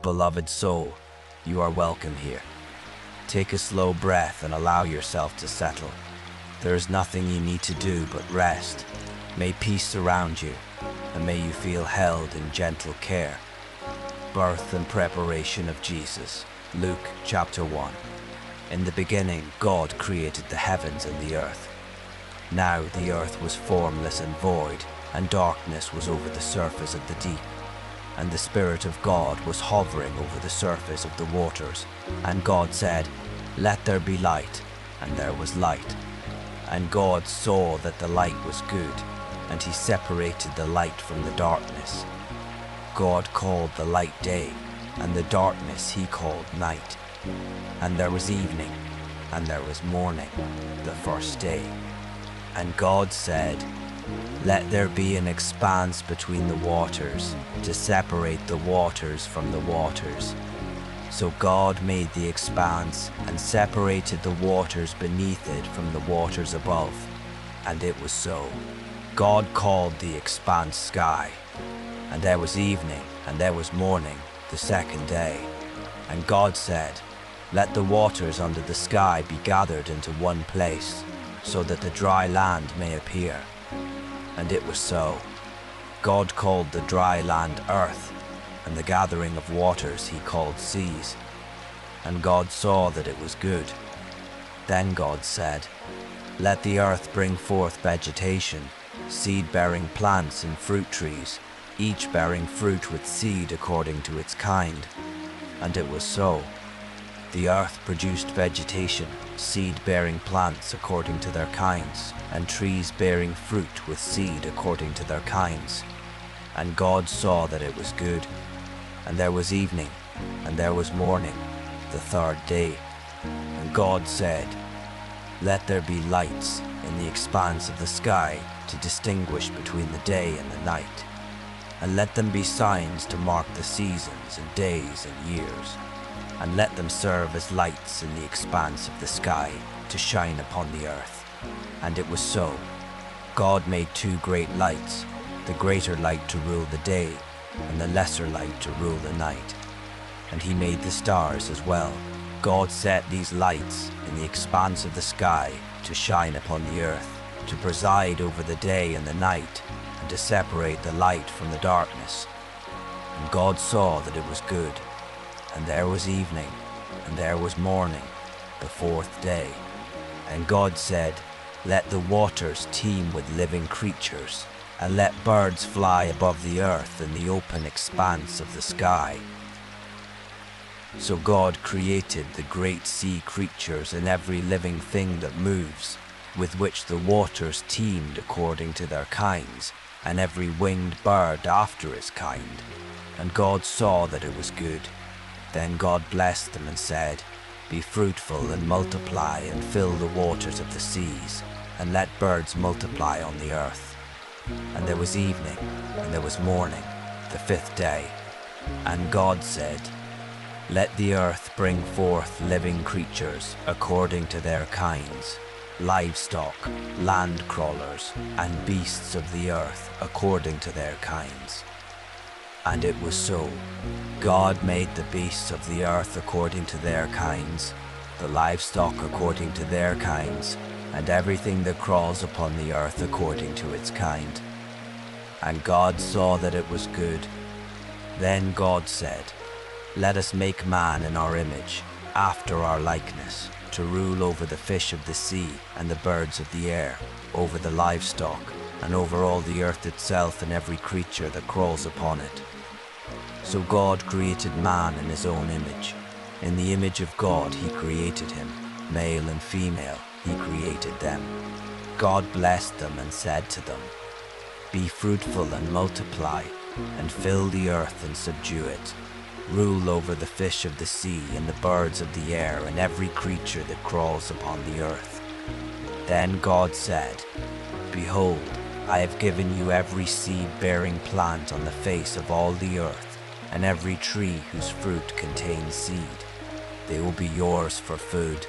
beloved soul, you are welcome here. Take a slow breath and allow yourself to settle. There is nothing you need to do but rest. May peace surround you, and may you feel held in gentle care. Birth and preparation of Jesus. Luke chapter 1. In the beginning, God created the heavens and the earth. Now the earth was formless and void, and darkness was over the surface of the deep. And the Spirit of God was hovering over the surface of the waters. And God said, "Let there be light," and there was light. And God saw that the light was good, and he separated the light from the darkness. God called the light day, and the darkness he called night. And there was evening, and there was morning, the first day. And God said, "Let there be an expanse between the waters, to separate the waters from the waters." So God made the expanse and separated the waters beneath it from the waters above. And it was so. God called the expanse sky. And there was evening, and there was morning, the second day. And God said, "Let the waters under the sky be gathered into one place, so that the dry land may appear." And it was so. God called the dry land earth, and the gathering of waters he called seas. And God saw that it was good. Then God said, "Let the earth bring forth vegetation, seed-bearing plants and fruit trees, each bearing fruit with seed according to its kind." And it was so. The earth produced vegetation, seed-bearing plants according to their kinds, and trees bearing fruit with seed according to their kinds. And God saw that it was good. And there was evening, and there was morning, the third day. And God said, "Let there be lights in the expanse of the sky to distinguish between the day and the night, and let them be signs to mark the seasons and days and years, and let them serve as lights in the expanse of the sky to shine upon the earth." And it was so. God made two great lights, the greater light to rule the day, and the lesser light to rule the night. And he made the stars as well. God set these lights in the expanse of the sky to shine upon the earth, to preside over the day and the night, and to separate the light from the darkness. And God saw that it was good. And there was evening, and there was morning, the fourth day. And God said, "Let the waters teem with living creatures, and let birds fly above the earth in the open expanse of the sky." So God created the great sea creatures and every living thing that moves, with which the waters teemed according to their kinds, and every winged bird after its kind. And God saw that it was good. Then God blessed them and said, "Be fruitful and multiply and fill the waters of the seas, and let birds multiply on the earth." And there was evening, and there was morning, the fifth day. And God said, "Let the earth bring forth living creatures according to their kinds, livestock, land crawlers, and beasts of the earth according to their kinds." And it was so. God made the beasts of the earth according to their kinds, the livestock according to their kinds, and everything that crawls upon the earth according to its kind. And God saw that it was good. Then God said, "Let us make man in our image, after our likeness, to rule over the fish of the sea and the birds of the air, over the livestock, and over all the earth itself and every creature that crawls upon it." So God created man in his own image. In the image of God he created him, male and female he created them. God blessed them and said to them, "Be fruitful and multiply, and fill the earth and subdue it. Rule over the fish of the sea and the birds of the air and every creature that crawls upon the earth." Then God said, "Behold, I have given you every seed-bearing plant on the face of all the earth, and every tree whose fruit contains seed. They will be yours for food.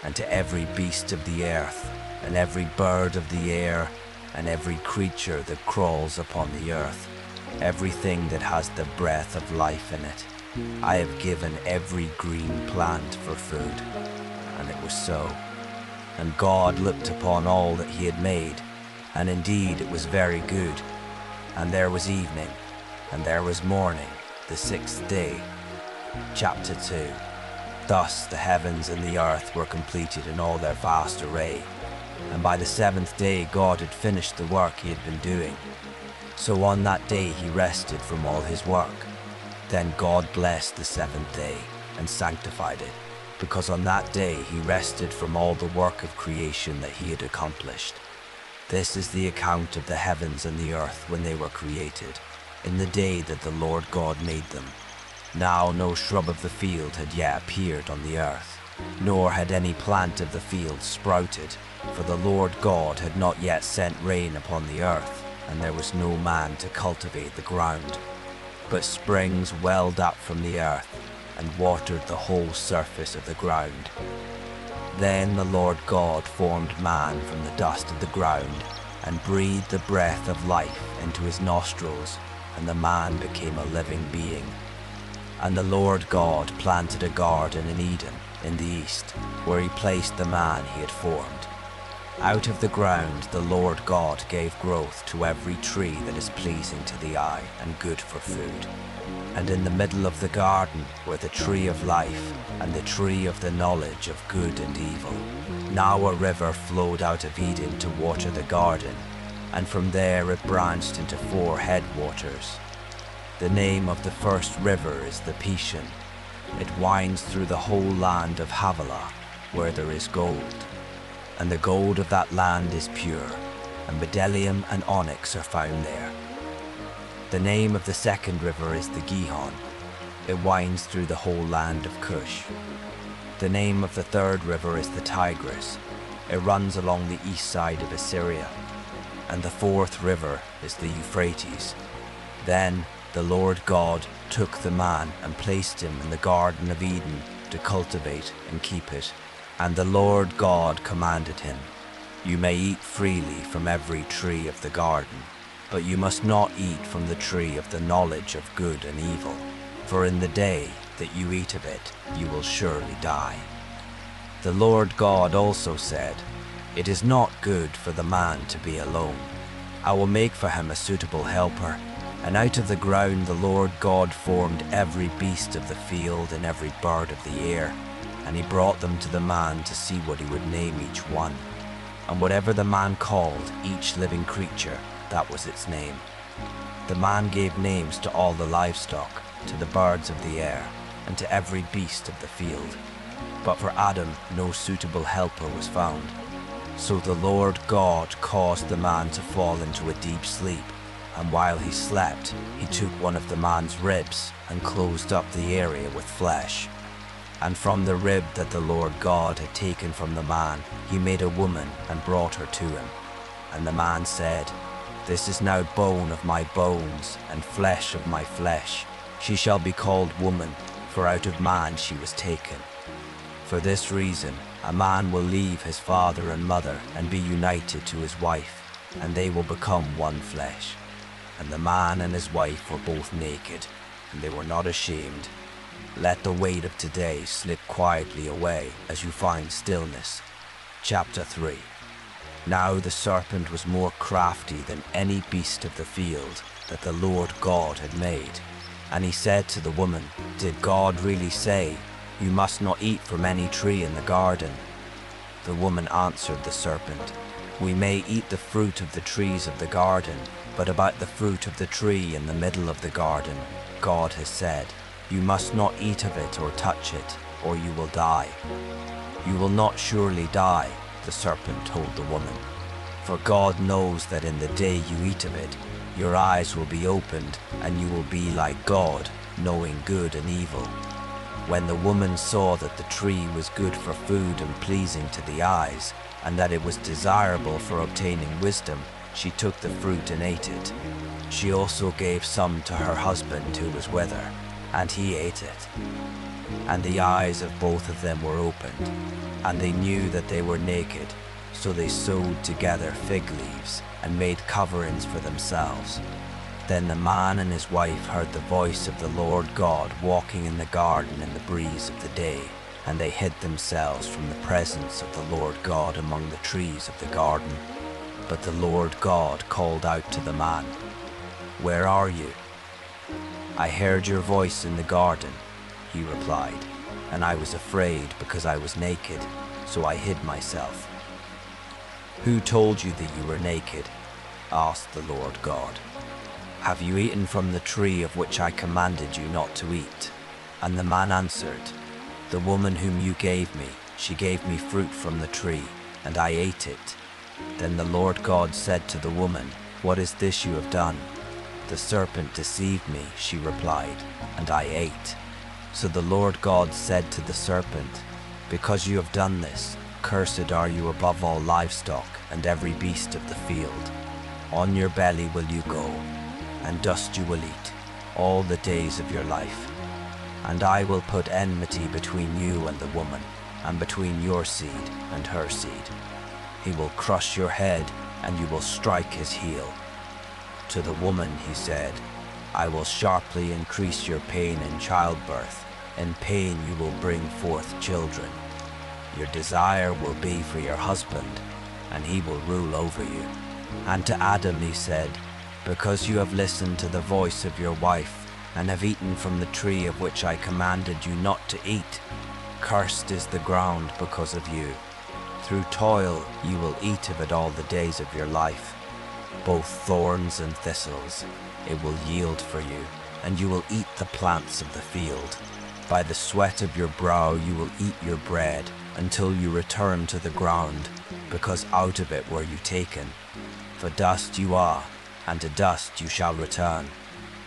And to every beast of the earth, and every bird of the air, and every creature that crawls upon the earth, everything that has the breath of life in it, I have given every green plant for food. And it was so. And God looked upon all that he had made, and indeed it was very good. And there was evening, and there was morning, the sixth day. Chapter 2. Thus the heavens and the earth were completed in all their vast array. And by the seventh day God had finished the work he had been doing. So on that day he rested from all his work. Then God blessed the seventh day and sanctified it, because on that day he rested from all the work of creation that he had accomplished. This is the account of the heavens and the earth when they were created, in the day that the Lord God made them. Now no shrub of the field had yet appeared on the earth, nor had any plant of the field sprouted, for the Lord God had not yet sent rain upon the earth, and there was no man to cultivate the ground. But springs welled up from the earth, and watered the whole surface of the ground. Then the Lord God formed man from the dust of the ground, and breathed the breath of life into his nostrils, and the man became a living being. And the Lord God planted a garden in Eden, in the east, where he placed the man he had formed. Out of the ground the Lord God gave growth to every tree that is pleasing to the eye and good for food. And in the middle of the garden were the tree of life and the tree of the knowledge of good and evil. Now a river flowed out of Eden to water the garden, and from there it branched into 4 headwaters. The name of the first river is the Pishon. It winds through the whole land of Havilah, where there is gold. And the gold of that land is pure, and bdellium and onyx are found there. The name of the second river is the Gihon. It winds through the whole land of Cush. The name of the third river is the Tigris. It runs along the east side of Assyria. And the fourth river is the Euphrates. Then the Lord God took the man and placed him in the Garden of Eden to cultivate and keep it. And the Lord God commanded him, "You may eat freely from every tree of the garden, but you must not eat from the tree of the knowledge of good and evil, for in the day that you eat of it, you will surely die." The Lord God also said, "It is not good for the man to be alone. I will make for him a suitable helper." And out of the ground the Lord God formed every beast of the field and every bird of the air, and he brought them to the man to see what he would name each one. And whatever the man called each living creature, that was its name. The man gave names to all the livestock, to the birds of the air, and to every beast of the field. But for Adam no suitable helper was found. So the Lord God caused the man to fall into a deep sleep, and while he slept, he took one of the man's ribs and closed up the area with flesh. And from the rib that the Lord God had taken from the man, he made a woman and brought her to him. And the man said, "This is now bone of my bones and flesh of my flesh. She shall be called woman, for out of man she was taken." For this reason, a man will leave his father and mother and be united to his wife, and they will become one flesh. And the man and his wife were both naked, and they were not ashamed. Let the weight of today slip quietly away as you find stillness. Chapter 3. Now the serpent was more crafty than any beast of the field that the Lord God had made. And he said to the woman, "Did God really say, 'You must not eat from any tree in the garden'?" The woman answered the serpent, "We may eat the fruit of the trees of the garden, but about the fruit of the tree in the middle of the garden, God has said, 'You must not eat of it or touch it, or you will die.'" "You will not surely die," the serpent told the woman. "For God knows that in the day you eat of it, your eyes will be opened, and you will be like God, knowing good and evil." When the woman saw that the tree was good for food and pleasing to the eyes, and that it was desirable for obtaining wisdom, she took the fruit and ate it. She also gave some to her husband who was with her, and he ate it. And the eyes of both of them were opened, and they knew that they were naked, so they sewed together fig leaves and made coverings for themselves. Then the man and his wife heard the voice of the Lord God walking in the garden in the breeze of the day, and they hid themselves from the presence of the Lord God among the trees of the garden. But the Lord God called out to the man, "Where are you?" "I heard your voice in the garden," he replied, "and I was afraid because I was naked, so I hid myself." "Who told you that you were naked?" asked the Lord God. "Have you eaten from the tree of which I commanded you not to eat?" And the man answered, "The woman whom you gave me, she gave me fruit from the tree, and I ate it." Then the Lord God said to the woman, "What is this you have done?" "The serpent deceived me," she replied, "and I ate." So the Lord God said to the serpent, "Because you have done this, cursed are you above all livestock and every beast of the field. On your belly will you go, and dust you will eat all the days of your life. And I will put enmity between you and the woman, and between your seed and her seed. He will crush your head, and you will strike his heel." To the woman he said, "I will sharply increase your pain in childbirth. In pain you will bring forth children. Your desire will be for your husband, and he will rule over you." And to Adam he said, "Because you have listened to the voice of your wife, and have eaten from the tree of which I commanded you not to eat, cursed is the ground because of you. Through toil you will eat of it all the days of your life. Both thorns and thistles it will yield for you, and you will eat the plants of the field. By the sweat of your brow you will eat your bread, until you return to the ground, because out of it were you taken. For dust you are, and to dust you shall return."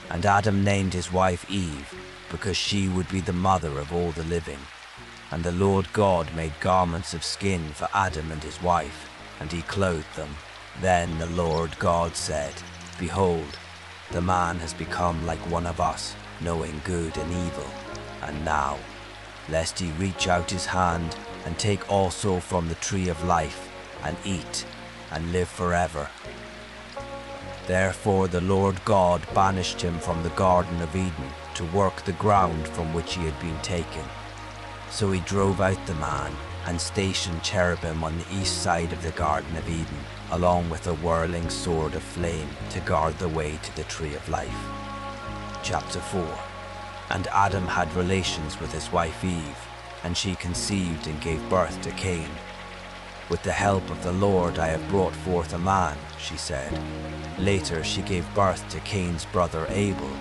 And Adam named his wife Eve, because she would be the mother of all the living. And the Lord God made garments of skin for Adam and his wife, and he clothed them. Then the Lord God said, "Behold, the man has become like one of us, knowing good and evil. And now, lest he reach out his hand and take also from the tree of life, and eat, and live forever." Therefore the Lord God banished him from the Garden of Eden to work the ground from which he had been taken. So he drove out the man, and stationed cherubim on the east side of the Garden of Eden, along with a whirling sword of flame to guard the way to the tree of life. Chapter 4. And Adam had relations with his wife Eve, and she conceived and gave birth to Cain. "With the help of the Lord I have brought forth a man," she said. Later she gave birth to Cain's brother Abel.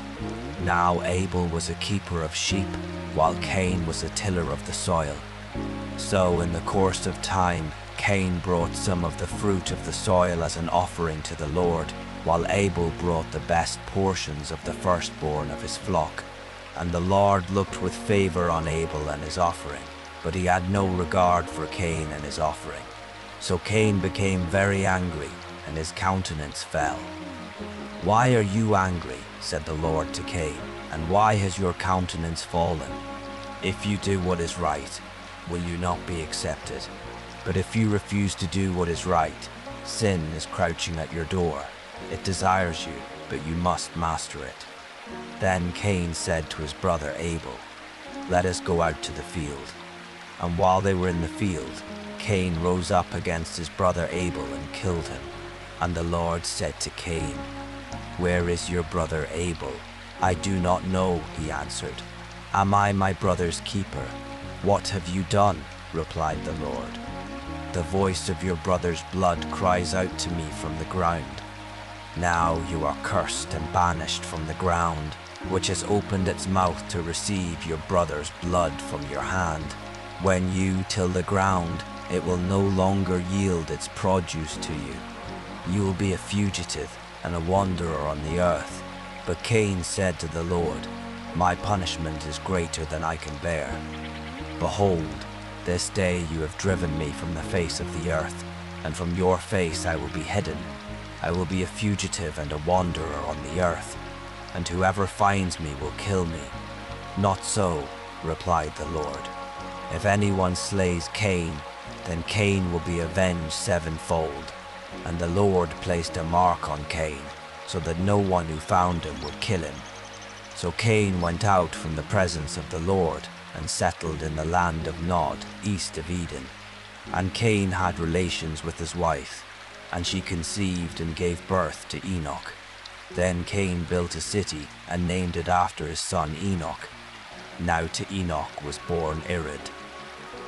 Now Abel was a keeper of sheep, while Cain was a tiller of the soil. So in the course of time, Cain brought some of the fruit of the soil as an offering to the Lord, while Abel brought the best portions of the firstborn of his flock. And the Lord looked with favor on Abel and his offering, but he had no regard for Cain and his offering. So Cain became very angry, and his countenance fell. "Why are you angry?" said the Lord to Cain, "and why has your countenance fallen? If you do what is right, will you not be accepted? But if you refuse to do what is right, sin is crouching at your door. It desires you, but you must master it." Then Cain said to his brother Abel, "Let us go out to the field." And while they were in the field, Cain rose up against his brother Abel and killed him. And the Lord said to Cain, "Where is your brother Abel?" "I do not know," he answered. "Am I my brother's keeper?" "What have you done?" replied the Lord. "The voice of your brother's blood cries out to me from the ground. Now you are cursed and banished from the ground, which has opened its mouth to receive your brother's blood from your hand. When you till the ground, it will no longer yield its produce to you. You will be a fugitive and a wanderer on the earth." But Cain said to the Lord, "My punishment is greater than I can bear. Behold, this day you have driven me from the face of the earth, and from your face I will be hidden. I will be a fugitive and a wanderer on the earth, and whoever finds me will kill me." "Not so," replied the Lord. "If anyone slays Cain, then Cain will be avenged sevenfold." And the Lord placed a mark on Cain, so that no one who found him would kill him. So Cain went out from the presence of the Lord and settled in the land of Nod, east of Eden. And Cain had relations with his wife, and she conceived and gave birth to Enoch. Then Cain built a city and named it after his son Enoch. Now to Enoch was born Irad,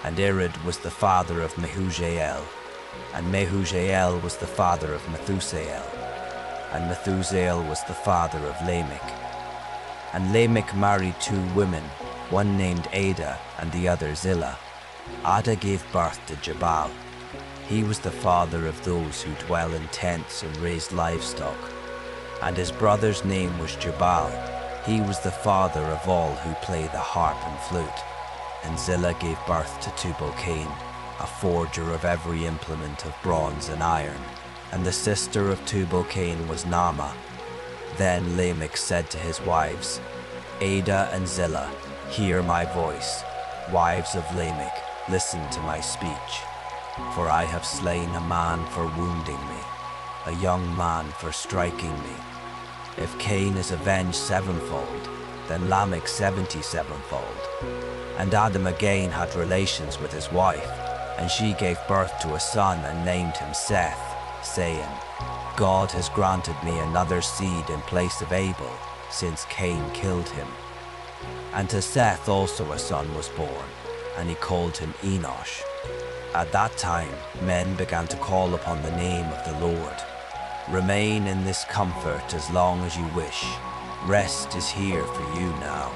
and Irad was the father of Mehujael, and Mehujael was the father of Methusael, and Methusael was the father of Lamech. And Lamech married 2 women, one named Ada and the other Zillah. Ada gave birth to Jabal. He was the father of those who dwell in tents and raise livestock. And his brother's name was Jabal. He was the father of all who play the harp and flute. And Zillah gave birth to Tubal-Cain, a forger of every implement of bronze and iron. And the sister of Tubal-Cain was Naamah. Then Lamech said to his wives, Ada and Zillah, hear my voice. Wives of Lamech, listen to my speech. For I have slain a man for wounding me, a young man for striking me. If Cain is avenged 7-fold, then Lamech 77-fold. And Adam again had relations with his wife, and she gave birth to a son and named him Seth, saying, God has granted me another seed in place of Abel, since Cain killed him. And to Seth also a son was born, and he called him Enosh. At that time, men began to call upon the name of the Lord. Remain in this comfort as long as you wish. Rest is here for you now.